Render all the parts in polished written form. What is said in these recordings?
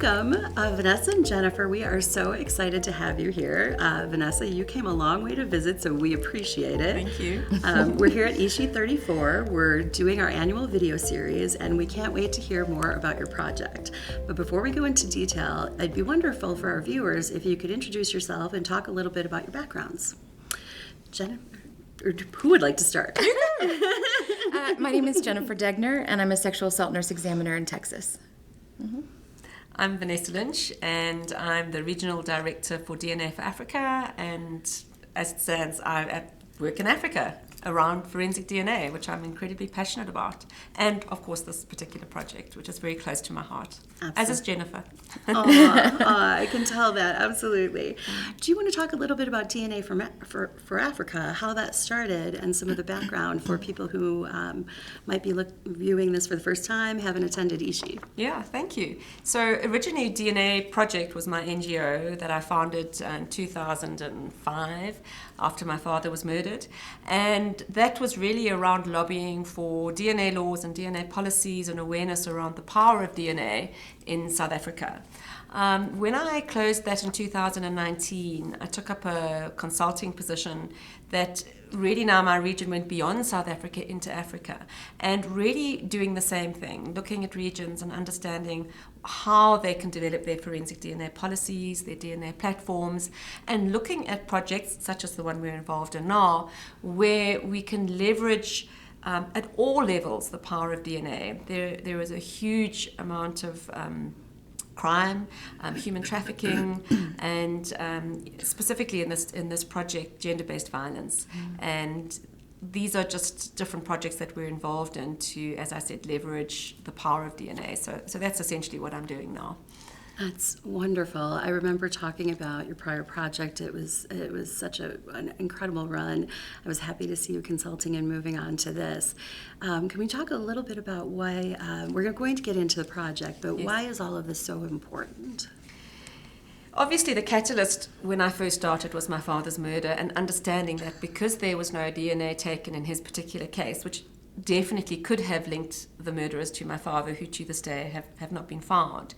welcome, Vanessa and Jennifer. We are so excited to have you here. Vanessa, you came a long way to visit, so we appreciate it. Thank you. We're here at Ishi 34. We're doing our annual video series, and we can't wait to hear more about your project. But before we go into detail, it'd be wonderful for our viewers if you could introduce yourself and talk a little bit about your backgrounds. Jennifer, or who would like to start? My name is Jennifer Degner, and I'm a sexual assault nurse examiner in Texas. I'm Vanessa Lynch, and I'm the Regional Director for DNAforAfrica, and as it stands, I work in Africa around forensic DNA, which I'm incredibly passionate about, and of course this particular project, which is very close to my heart, Absolutely. as is Jennifer. I can tell that, absolutely. Do you want to talk a little bit about DNA for Africa, how that started, and some of the background for people who might be viewing this for the first time, haven't attended Ishi? Yeah, thank you. So originally DNA Project was my NGO that I founded in 2005 after my father was murdered, and that was really around lobbying for DNA laws and DNA policies and awareness around the power of DNA in South Africa. When I closed that in 2019, I took up a consulting position that really now my region went beyond South Africa into Africa, and really doing the same thing, looking at regions and understanding how they can develop their forensic DNA policies, their DNA platforms, and looking at projects such as the one we're involved in now, where we can leverage at all levels the power of DNA. There is a huge amount of crime, human trafficking, and specifically in this project, gender-based violence. And these are just different projects that we're involved in to, as I said, leverage the power of DNA. So that's essentially what I'm doing now. That's wonderful. I remember talking about your prior project. It was such an incredible run. I was happy to see you consulting and moving on to this. Can we talk a little bit about why, we're going to get into the project, but Yes. why is all of this so important? Obviously, the catalyst when I first started was my father's murder, and understanding that because there was no DNA taken in his particular case, which definitely could have linked the murderers to my father, who to this day have not been found.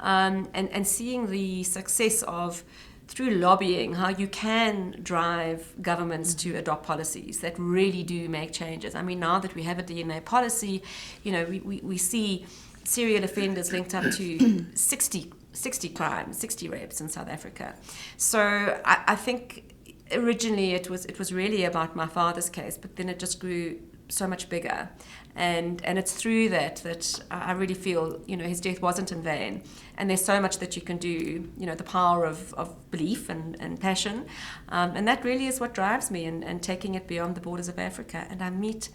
And seeing the success of, through lobbying, how you can drive governments to adopt policies that really do make changes. I mean, now that we have a DNA policy, you know, we see serial offenders linked up to 60 crimes, 60 rapes in South Africa. So I think originally it was really about my father's case, but then it just grew so much bigger, and it's through that I really feel, you know, his death wasn't in vain, and there's so much that you can do, you know, the power of belief and passion, and that really is what drives me, and taking it beyond the borders of Africa. And I meet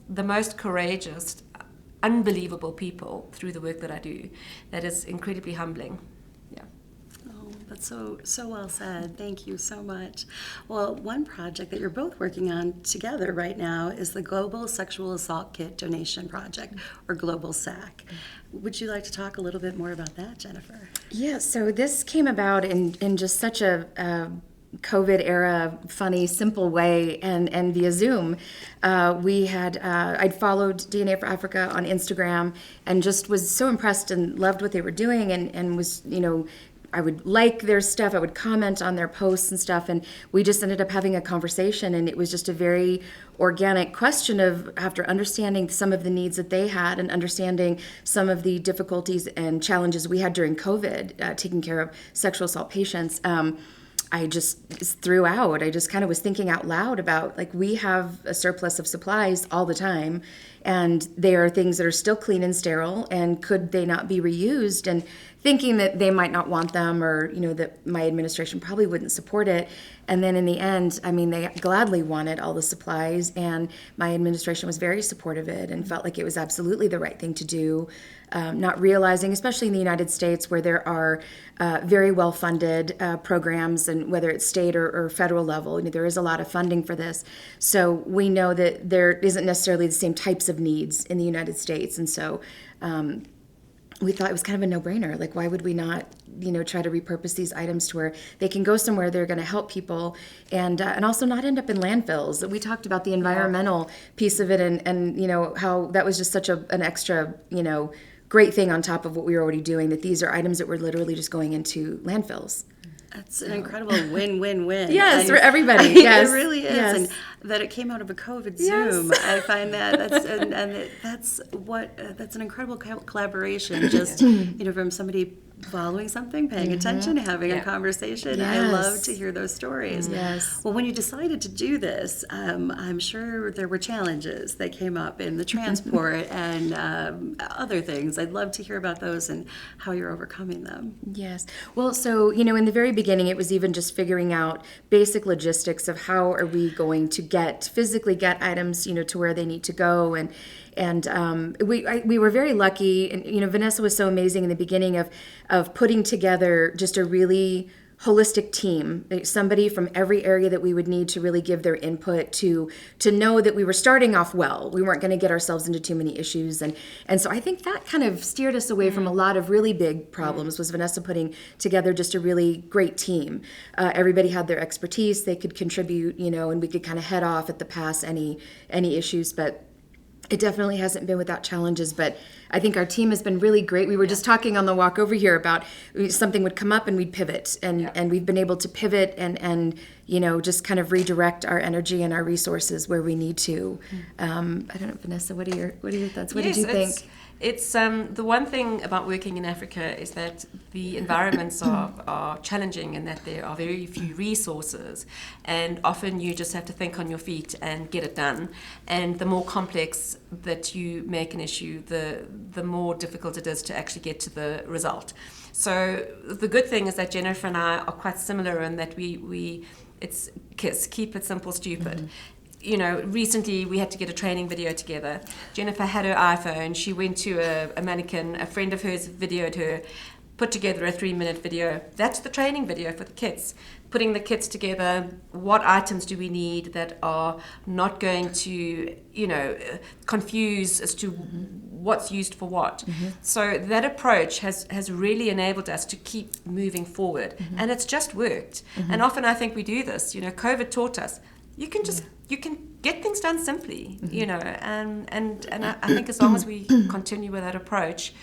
the most courageous, unbelievable people through the work that I do. That is incredibly humbling. Yeah. That's so well said. Thank you so much. Well, one project that you're both working on together right now is the Global Sexual Assault Kit Donation Project, or Global SAC. Would you like to talk a little bit more about that, Jennifer? Yeah, so this came about in just such a COVID era, funny, simple way, and via Zoom. I'd followed DNAforAfrica on Instagram and just was so impressed and loved what they were doing, and was, you know, I would like their stuff, I would comment on their posts and stuff, and we just ended up having a conversation, and it was just a very organic question of, after understanding some of the needs that they had and understanding some of the difficulties and challenges we had during COVID, taking care of sexual assault patients, I just kind of was thinking out loud about, like, we have a surplus of supplies all the time, and they are things that are still clean and sterile, and could they not be reused? And thinking that they might not want them, or, you know, that my administration probably wouldn't support it. And then in the end, I mean, they gladly wanted all the supplies, and my administration was very supportive of it and felt like it was absolutely the right thing to do. Not realizing, especially in the United States, where there are very well-funded programs, and whether it's state or federal level, you know, there is a lot of funding for this. So we know that there isn't necessarily the same types of needs in the United States, and so we thought it was kind of a no-brainer. Like, why would we not, you know, try to repurpose these items to where they can go somewhere, they're going to help people, and also not end up in landfills. We talked about the environmental piece of it, and you know, how that was just such an extra, you know, great thing on top of what we were already doing, that these are items that were literally just going into landfills. That's an incredible win-win-win. Yes, for everybody. Yes, it really is, yes. and that it came out of a COVID Zoom. I find that that's an incredible collaboration. Just from somebody following something, paying attention, having a conversation. Yes. I love to hear those stories. Yes. Well, when you decided to do this, I'm sure there were challenges that came up in the transport and other things. I'd love to hear about those and how you're overcoming them. Yes. Well, so, in the very beginning, it was even just figuring out basic logistics of how are we going to physically get items, to where they need to go. And we were very lucky, and Vanessa was so amazing in the beginning of putting together just a really holistic team, somebody from every area that we would need to really give their input to know that we were starting off well. We weren't going to get ourselves into too many issues, and so I think that kind of steered us away from a lot of really big problems. Was Vanessa putting together just a really great team. Everybody had their expertise; they could contribute, and we could kind of head off at the pass any issues, but. It definitely hasn't been without challenges, but I think our team has been really great. We were just talking on the walk over here about something would come up and we'd pivot, and we've been able to pivot and just kind of redirect our energy and our resources where we need to. I don't know, Vanessa, what are your thoughts? What did you think? It's the one thing about working in Africa is that the environments are challenging in that there are very few resources, and often you just have to think on your feet and get it done. And the more complex that you make an issue, the more difficult it is to actually get to the result. So the good thing is that Jennifer and I are quite similar in that it's KISS, keep it simple, stupid. Recently we had to get a training video together. Jennifer had her iPhone. She went to a mannequin. A friend of hers videoed her, put together a 3-minute video. That's the training video for the kits. Putting the kits together, what items do we need that are not going to, confuse as to what's used for what. So that approach has really enabled us to keep moving forward. And it's just worked. And often I think we do this. COVID taught us, you can get things done simply, and I think as long as we continue with that approach,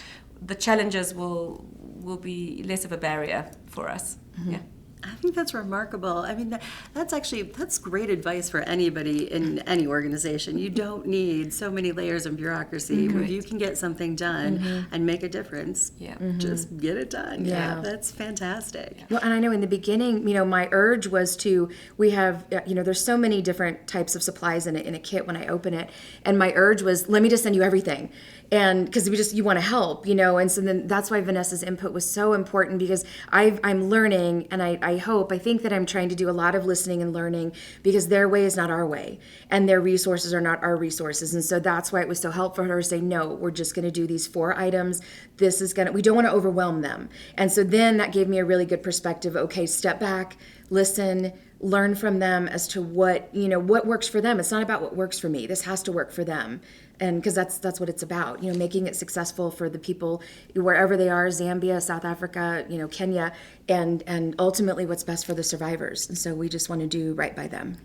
the challenges will be less of a barrier for us. Yeah. I think that's remarkable. I mean, that's great advice for anybody in any organization. You don't need so many layers of bureaucracy. Where you can get something done and make a difference. Yeah. Just get it done. Yeah. That's fantastic. Yeah. Well, and I know in the beginning, my urge was we have, there's so many different types of supplies in a kit when I open it, and my urge was, let me just send you everything. And because you want to help, and so then that's why Vanessa's input was so important, because I'm learning, and I think that I'm trying to do a lot of listening and learning, because their way is not our way, and their resources are not our resources. And so that's why it was so helpful for her to say, no, we're just going to do these 4 items. We don't want to overwhelm them. And so then that gave me a really good perspective. Okay, step back, listen, learn from them as to what works for them. It's not about what works for me. This has to work for them. And because that's what it's about, making it successful for the people wherever they are, Zambia, South Africa, Kenya, and ultimately what's best for the survivors. And so we just want to do right by them.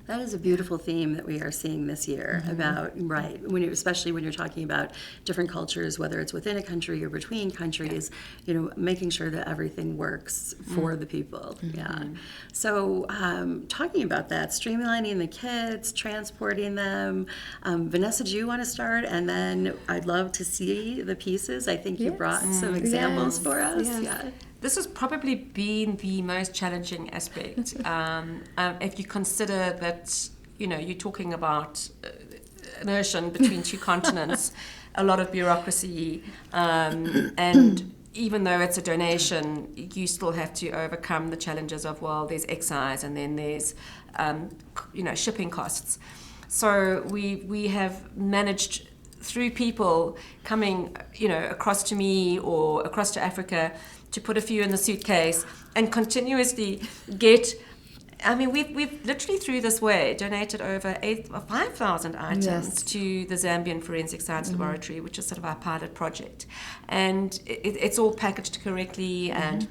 That is a beautiful theme that we are seeing this year about, especially when you're talking about different cultures, whether it's within a country or between countries, making sure that everything works for the people. Yeah. So talking about that, streamlining the kits, transporting them. Vanessa, do you want to start? And then I'd love to see the pieces. I think you brought some examples for us. Yes. Yeah. This has probably been the most challenging aspect. If you consider that, you're talking about an ocean between 2 continents, a lot of bureaucracy, and even though it's a donation, you still have to overcome the challenges of, there's excise, and then there's, shipping costs. So we have managed, through people coming, across to me or across to Africa, to put a few in the suitcase and continuously get. We've literally through this way donated over 5,000 items to the Zambian Forensic Science Laboratory, which is sort of our pilot project, and it's all packaged correctly and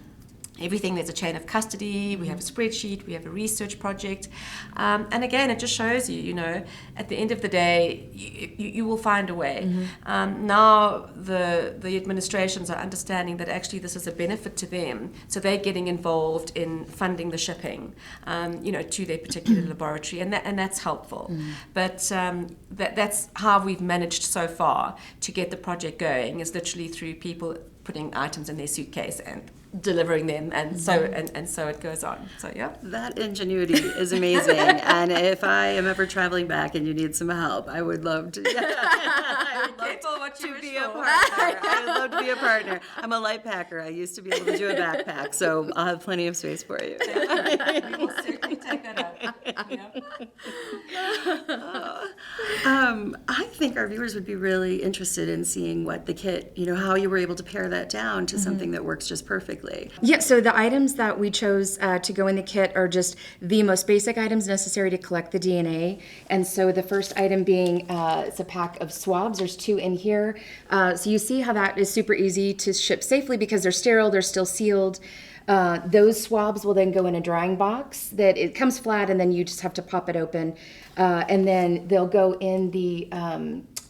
everything. There's a chain of custody, we have a spreadsheet, we have a research project. And again, it just shows you, you know, at the end of the day, you will find a way. Now the administrations are understanding that actually this is a benefit to them. So they're getting involved in funding the shipping, you know, to their particular laboratory. And that's helpful. But that's how we've managed so far to get the project going, is literally through people putting items in their suitcase and delivering them, and so it goes on. So yeah, that ingenuity is amazing. And if I am ever traveling back and you need some help, I would love to. I would love to be a partner. I would love to be a partner. I'm a light packer. I used to be able to do a backpack, so I'll have plenty of space for you. We will certainly take that up. I think our viewers would be really interested in seeing what the kit, you know, how you were able to pare that down to something that works just perfectly. Yeah, so the items that we chose to go in the kit are just the most basic items necessary to collect the DNA. And so the first item being, it's a pack of swabs. There's 2 in here. So you see how that is super easy to ship safely because they're sterile, they're still sealed. Those swabs will then go in a drying box that it comes flat, and then you just have to pop it open. And then they'll go in the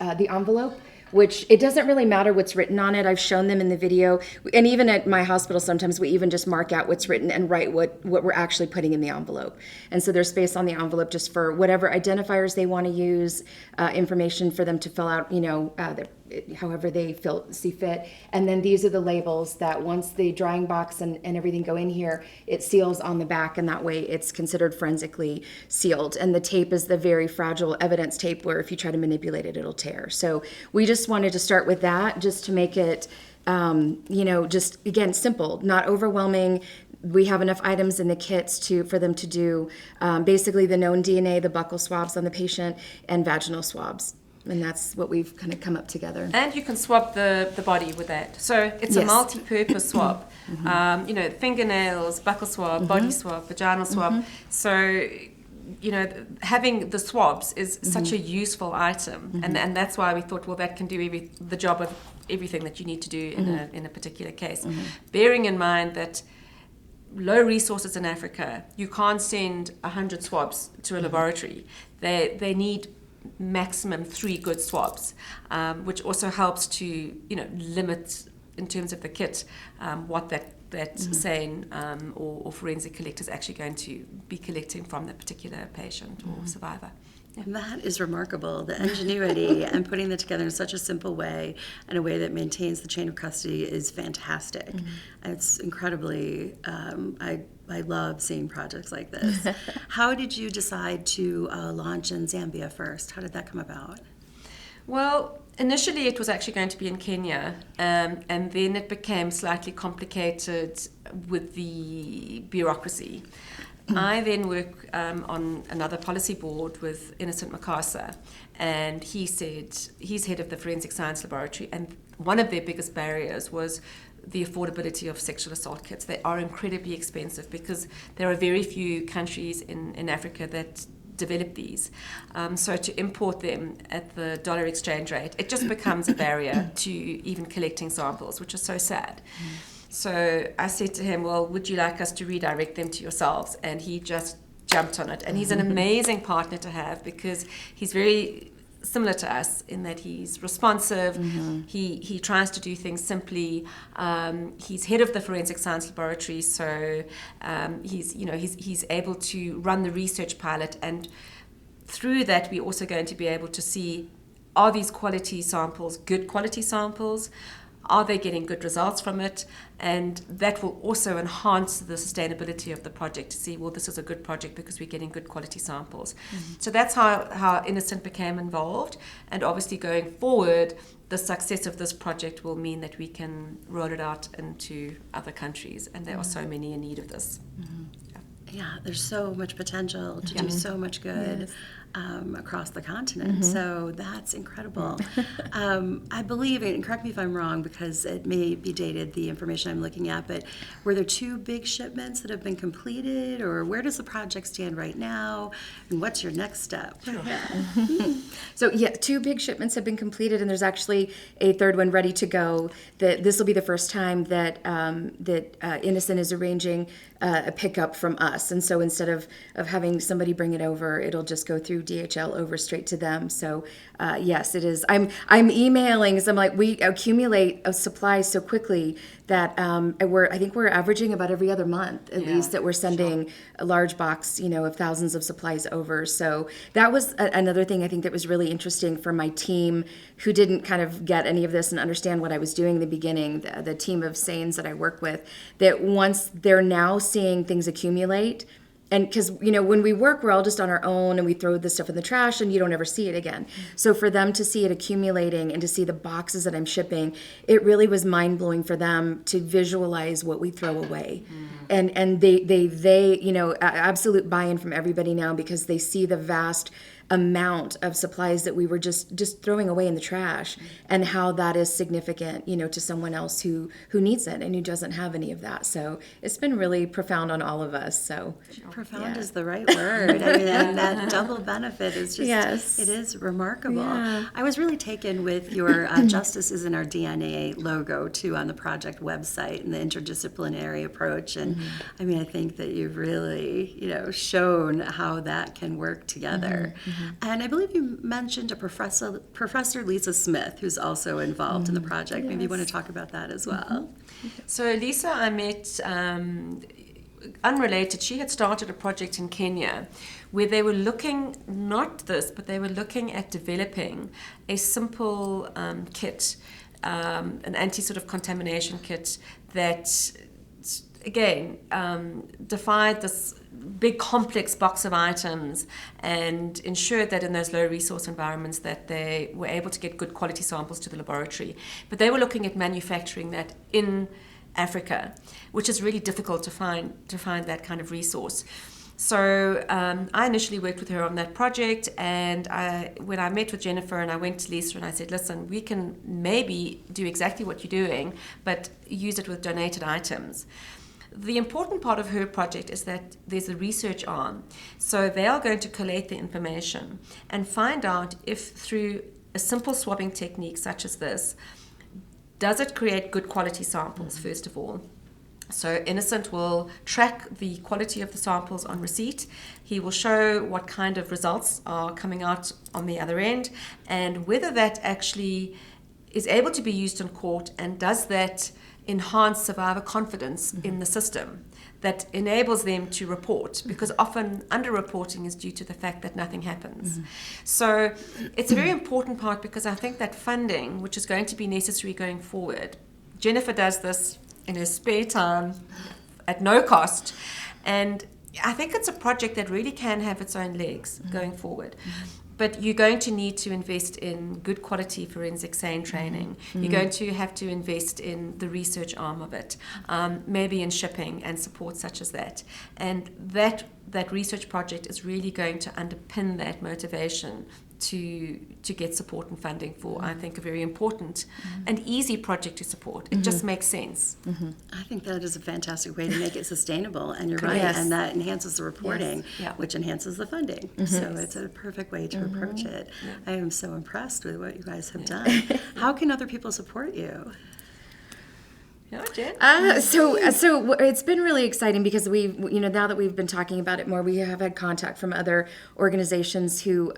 envelope, which it doesn't really matter what's written on it. I've shown them in the video. And even at my hospital, sometimes we even just mark out what's written and write what we're actually putting in the envelope. And so there's space on the envelope just for whatever identifiers they want to use, information for them to fill out, you know, however they see fit. And then these are the labels that once the drying box and everything go in here, it seals on the back, and that way it's considered forensically sealed. And the tape is the very fragile evidence tape where if you try to manipulate it, it'll tear. So we just wanted to start with that just to make it, you know, just again, simple, not overwhelming. We have enough items in the kits for them to do basically the known DNA, the buccal swabs on the patient, and vaginal swabs. And that's what we've kind of come up together. And you can swab the body with that. So it's a multi-purpose swab. You know, fingernails, buccal swab, body swab, vaginal swab. So, you know, having the swabs is such a useful item. And that's why we thought, well, that can do the job of everything that you need to do in a particular case. Bearing in mind that low resources in Africa, you can't send 100 swabs to a laboratory. They need maximum 3 good swabs, which also helps to, you know, limit in terms of the kit what that sane or forensic collector is actually going to be collecting from that particular patient or survivor. Yeah. And that is remarkable, the ingenuity and putting that together in such a simple way, and a way that maintains the chain of custody is fantastic. It's incredibly, I love seeing projects like this. How did you decide to launch in Zambia first? How did that come about? Well, initially it was actually going to be in Kenya, and then it became slightly complicated with the bureaucracy. I then work on another policy board with Innocent Makasa, and he said he's head of the Forensic Science Laboratory, and one of their biggest barriers was the affordability of sexual assault kits. They are incredibly expensive because there are very few countries in Africa that develop these. So to import them at the dollar exchange rate, it just becomes a barrier to even collecting samples, which is so sad. So I said to him, well, would you like us to redirect them to yourselves? And he just jumped on it. And he's an amazing partner to have because he's very similar to us in that he's responsive. He tries to do things simply. He's head of the Forensic Science Laboratory, so he's able to run the research pilot, and through that we're also going to be able to see, are these quality samples good quality samples? Are they getting good results from it? And that will also enhance the sustainability of the project to see, well, this is a good project because we're getting good quality samples. So that's how Innocent became involved. And obviously going forward, the success of this project will mean that we can roll it out into other countries. And there are so many in need of this. Yeah, there's so much potential to do so much good. across the continent. So that's incredible. I believe, and correct me if I'm wrong because it may be dated, the information I'm looking at, but were there 2 big shipments that have been completed, or where does the project stand right now, and what's your next step? So yeah, 2 big shipments have been completed, and there's actually a 3rd one ready to go. This will be the first time that Innocent is arranging a pickup from us, and so instead of having somebody bring it over, it'll just go through DHL over straight to them. So yes, it is. I'm emailing, because I'm like, we accumulate supplies so quickly that I think we're averaging about every other month at least that we're sending a large box, of thousands of supplies over. So that was another thing I think that was really interesting for my team, who didn't kind of get any of this and understand what I was doing in the beginning, the team of SANEs that I work with, that once they're now seeing things accumulate. And because, when we work, we're all just on our own and we throw the stuff in the trash and you don't ever see it again. So for them to see it accumulating and to see the boxes that I'm shipping, it really was mind blowing for them to visualize what we throw away. And they absolute buy-in from everybody now, because they see the vast amount of supplies that we were just throwing away in the trash, and how that is significant, to someone else who needs it and who doesn't have any of that. So it's been really profound on all of us. So profound is the right word. I mean, and that double benefit is just, it is remarkable. Yeah. I was really taken with your Justice is in Our DNA logo too on the project website, and the interdisciplinary approach. And I mean, I think that you've really, shown how that can work together. And I believe you mentioned a Professor Lisa Smith, who's also involved in the project. Maybe you want to talk about that as well. So Lisa, I met unrelated. She had started a project in Kenya where they were looking, not this, but they were looking at developing a simple kit, an anti contamination kit that, again, defied this big complex box of items and ensured that in those low resource environments that they were able to get good quality samples to the laboratory. But they were looking at manufacturing that in Africa, which is really difficult to find that kind of resource. So I initially worked with her on that project, and when I met with Jennifer and I went to Lisa and I said, listen, we can maybe do exactly what you're doing, but use it with donated items. The important part of her project is that there's a research arm. So they are going to collate the information and find out if through a simple swabbing technique such as this, does it create good quality samples, first of all. So Innocent will track the quality of the samples on receipt. He will show what kind of results are coming out on the other end, and whether that actually is able to be used in court, and does that enhance survivor confidence in the system that enables them to report, because often underreporting is due to the fact that nothing happens. So it's a very important part, because I think that funding, which is going to be necessary going forward, Jennifer does this in her spare time at no cost, and I think it's a project that really can have its own legs going forward. But you're going to need to invest in good quality forensic SANE training. You're going to have to invest in the research arm of it, maybe in shipping and support such as that. And that research project is really going to underpin that motivation to get support and funding for, I think, a very important and easy project to support. It just makes sense. I think that is a fantastic way to make it sustainable, and you're right, Yes. and that enhances the reporting, Yeah. which enhances the funding. So it's a perfect way to approach it. I am so impressed with what you guys have done. How can other people support you? Yeah, Jen? So it's been really exciting, because we've, now that we've been talking about it more, we have had contact from other organizations who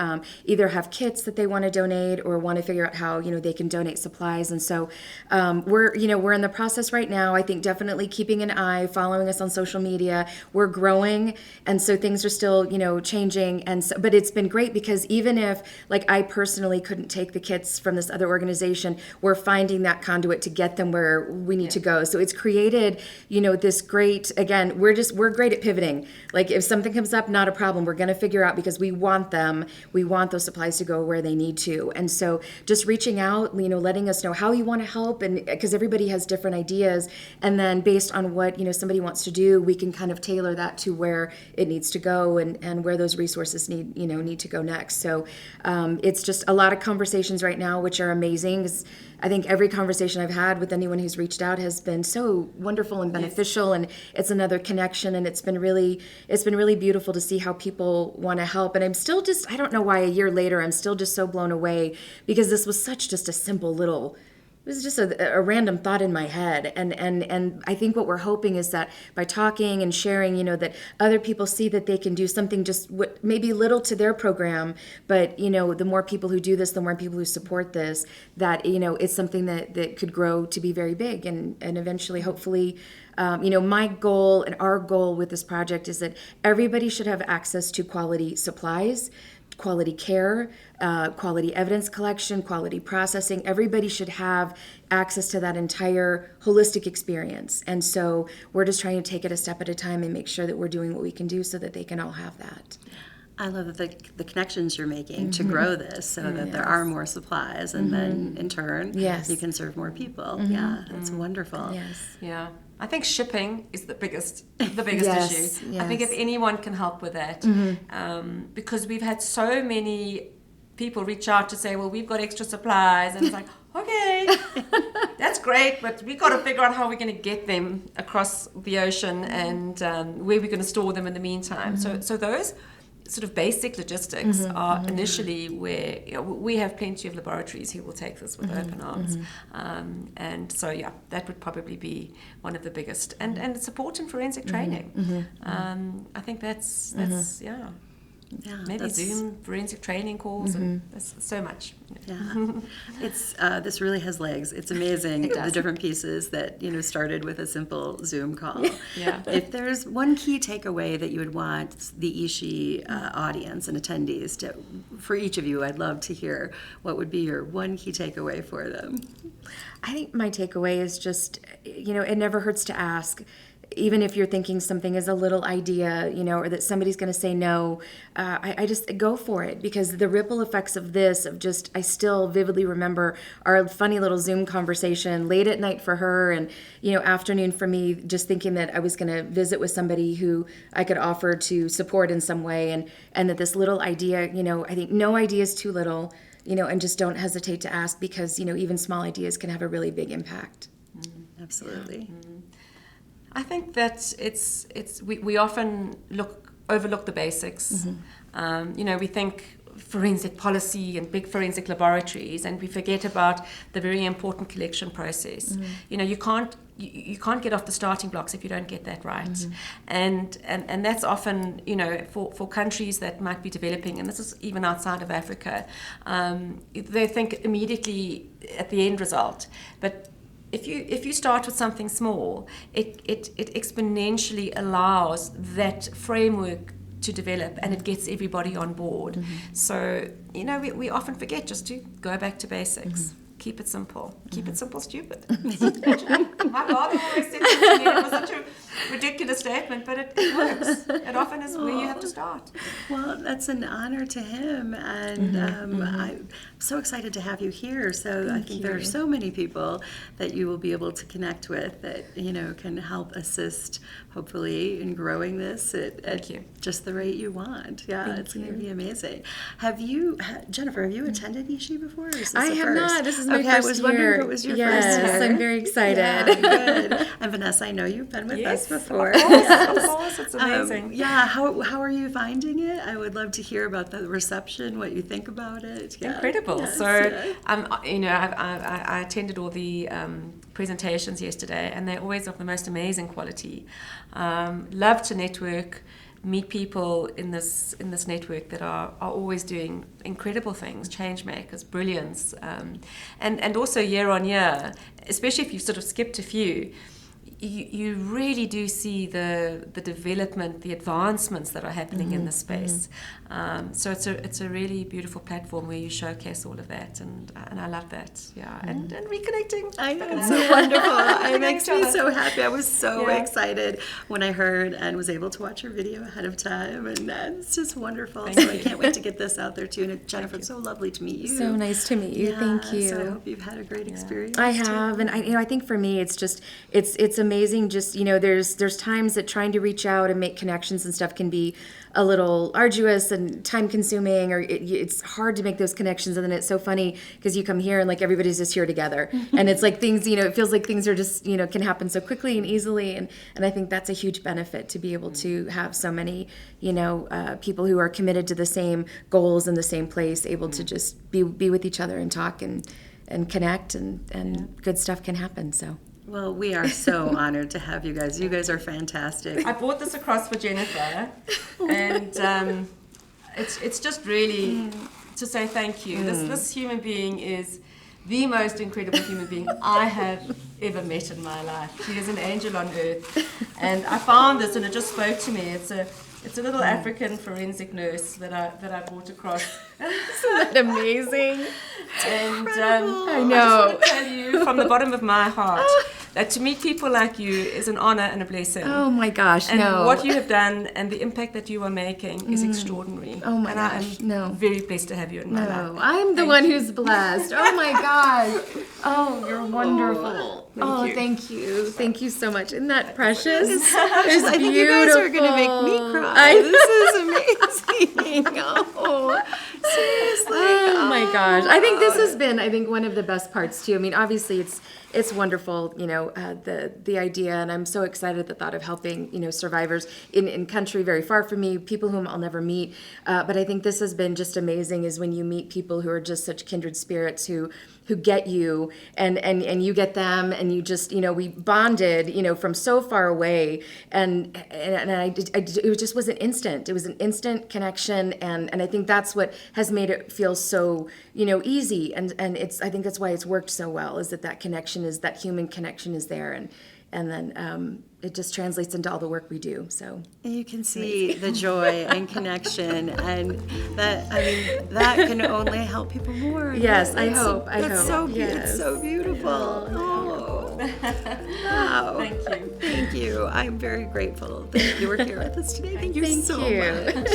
either have kits that they want to donate or want to figure out how, they can donate supplies. And so we're in the process right now. I think definitely keeping an eye, following us on social media. We're growing, and so things are still, changing. And so, but it's been great, because even if, like, I personally couldn't take the kits from this other organization, we're finding that conduit to get them where we need to go. So it's created, this great, again, we're great at pivoting. Like if something comes up, not a problem. We're going to figure out, because we want those supplies to go where they need to. And so just reaching out, letting us know how you want to help, and because everybody has different ideas. And then based on what, somebody wants to do, we can kind of tailor that to where it needs to go, and where those resources need to go next. So it's just a lot of conversations right now, which are amazing. 'Cause I think every conversation I've had with anyone who's reached out has been so wonderful and beneficial, and it's another connection, and it's been really beautiful to see how people want to help. And I'm still just, I don't know why a year later, I'm still just so blown away, because this was such just a simple little, it was just a random thought in my head. And I think what we're hoping is that by talking and sharing, that other people see that they can do something just what maybe little to their program, but, the more people who do this, the more people who support this, that, it's something that could grow to be very big, and eventually, hopefully, my goal and our goal with this project is that everybody should have access to quality supplies, quality care, quality evidence collection, quality processing. Everybody should have access to that entire holistic experience. And so we're just trying to take it a step at a time and make sure that we're doing what we can do so that they can all have that. I love the connections you're making to grow this, so that there are more supplies, and then in turn, you can serve more people. Yeah, that's wonderful. Yes. Yeah. I think shipping is the biggest Yes, issue. yes. I think if anyone can help with that, because we've had so many people reach out to say, well, we've got extra supplies, and it's like, okay, that's great, but we've got to figure out how we're going to get them across the ocean, and where we're going to store them in the meantime. So those sort of basic logistics are initially where we have plenty of laboratories who will take this with open arms, and so that would probably be one of the biggest, and support and forensic training. I think that's maybe Zoom forensic training calls, and that's so much. It's this really has legs. It's amazing the different pieces that started with a simple Zoom call. If there's one key takeaway that you would want the ISHE audience and attendees to, for each of you, I'd love to hear what would be your one key takeaway for them. I think my takeaway is just, it never hurts to ask. Even if you're thinking something is a little idea, or that somebody's going to say no, I just go for it, because the ripple effects of this, I still vividly remember our funny little Zoom conversation late at night for her, and, afternoon for me, just thinking that I was going to visit with somebody who I could offer to support in some way, and that this little idea, I think no idea is too little, and just don't hesitate to ask, because, even small ideas can have a really big impact. Absolutely. I think that we often overlook the basics. We think forensic policy and big forensic laboratories, and we forget about the very important collection process. You can't get off the starting blocks if you don't get that right, and that's often for countries that might be developing, and this is even outside of Africa, they think immediately at the end result, but if you start with something small, it exponentially allows that framework to develop, and it gets everybody on board. So we often forget just to go back to basics. Keep it simple. Keep it simple, stupid. My father always said that to me. It was such a ridiculous statement, but it works. It often is where you have to start. Well, that's an honor to him, and I'm so excited to have you here. So I think there are so many people that you will be able to connect with that can help assist, hopefully, in growing this at just the rate you want. It's going to be amazing. Jennifer, have you attended ISHE before? Or is this I have first? not. This is my first year. I was wondering if it was your first year. Yes, I'm very excited. Yeah, good. And Vanessa, I know you've been with us before. Of course, it's amazing. How are you finding it? I would love to hear about the reception, what you think about it. Incredible. Yes, so, I attended all the presentations yesterday, and they're always of the most amazing quality. Love to network, meet people in this network that are always doing incredible things, change makers, brilliance, and also year on year, especially if you've sort of skipped a few. you really do see the development, the advancements that are happening in the space. So it's a really beautiful platform where you showcase all of that, and I love that. Yeah, and reconnecting. I know, it's so wonderful. It makes me so happy. I was so excited when I heard and was able to watch your video ahead of time, and it's just wonderful. So I can't wait to get this out there too. And Jennifer, it's so lovely to meet you. So nice to meet you. Yeah, Thank you. So I hope you've had a great experience. I have, and I think for me, it's just it's amazing. Just there's times that trying to reach out and make connections and stuff can be a little arduous and time consuming, or it's hard to make those connections. And then it's so funny because you come here and like everybody's just here together, and it's like things it feels like things are just can happen so quickly and easily, and I think that's a huge benefit to be able to have so many people who are committed to the same goals in the same place, able to just be with each other and talk and connect, and good stuff can happen. So. Well, we are so honored to have you guys. You guys are fantastic. I brought this across for Jennifer, and it's just really to say thank you. This human being is the most incredible human being I have ever met in my life. She is an angel on earth, and I found this, and it just spoke to me. It's a little African forensic nurse that I brought across. Isn't that amazing? And I know. I just want to tell you from the bottom of my heart that to meet people like you is an honor and a blessing. Oh my gosh, and no. what you have done and the impact that you are making is extraordinary. Oh my and gosh, I am very blessed to have you in my life. No, I'm the one who's blessed. Oh my gosh. Oh, you're wonderful. Thank you. Thank you so much. Isn't that precious? It's I think you guys are going to make me cry. This is amazing. Oh, seriously. Oh my gosh. I think this has been, one of the best parts too. I mean, obviously it's wonderful, the idea, and I'm so excited at the thought of helping, survivors in country very far from me, people whom I'll never meet. But I think this has been just amazing is when you meet people who are just such kindred spirits who get you and you get them, and you just, we bonded, from so far away, and it just was an instant. It was an instant connection, and I think that's what has made it feel so, easy, and I think that's why it's worked so well, is that connection is, that human connection is there, and then it just translates into all the work we do. So you can see the joy and connection, and that can only help people more. Yes, I hope. It's so beautiful. Oh, wow! Thank you. I'm very grateful that you were here with us today. Thank you so much.